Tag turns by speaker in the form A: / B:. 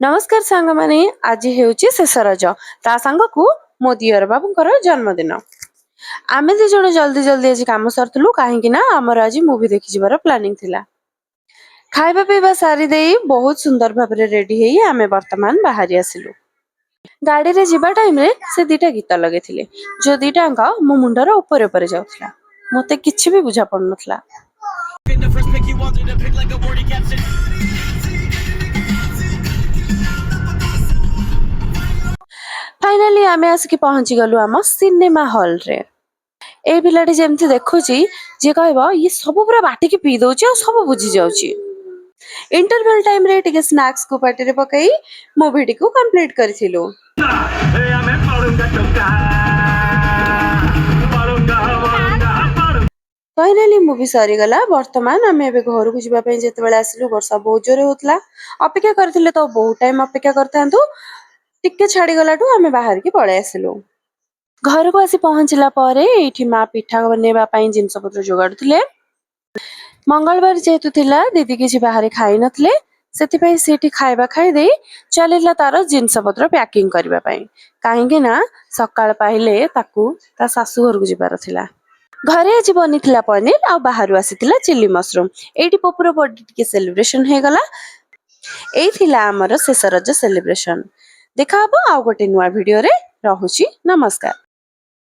A: नमस्कार सांग माने आज हेउची शेष रज ता सांग को मो दियर बाबूंकर जन्मदिन आमे दे जण जल्दी जल्दी आज काम सरतलु काहे कि ना हमर आज मूवी देखि जिबार प्लानिंग थिला। खाइबा पीबा सारी देई बहुत सुंदर भाबरे रेडी हेई आमे वर्तमान बाहरी आसिलु। गाड़ी रे जिबा टाइम रे से दीटा गीत लगेथिले जो दीटा अंक मो मुंडर ऊपर ऊपर जाउथला मते किछि भी बुझा पड़नथला। फाइनाली आमे आसिक पहुंची गलु आम सिनेमा हॉल रे। ए पिलाटी जेमती देखुची जे कहबो ये सब पूरा बाटी के पी दोची आ सब बुझी जाउची। इंटरवल टाइम रे टिके स्नैक्स को पार्टी रे पकई मूवी को कंप्लीट करथिलु। फाइनाली मूवी सरी गला वर्तमान आमे एबे घर को जिबा पे जेते बेला आसिलु वर्षा बहुत जोरे होतला अपेक्षा करथिले तो बहुत टाइम अपेक्षा करथांतु टिके छाड़ी गलाटू आमे बाहर की पळे आसिलु। घर को आसी पहुंचला परे एठी मा पिठा बनेबा पई जिंस पत्र जोगाडुथिले। मंगलवार जेतु थिला दीदी किछि बाहर खाइ नथले सेति पई सेठी खाइबा खाइ देई चलिला तार जिंस पत्र पैकिंग करबा पई काहे कि ना सकाळ पाइले ताकू ता सासु घर को जिबार थिला। घरे आज बनिथिला पनीर आ बाहरु आसीथिला चिली मशरूम एठी पपुर बर्थडे टिके सेलिब्रेशन हे गला। एई थिला हमर शेष रज सेलिब्रेशन। देखा हबो आ गोटे नुआ वीडियो रे। रहुची नमस्कार।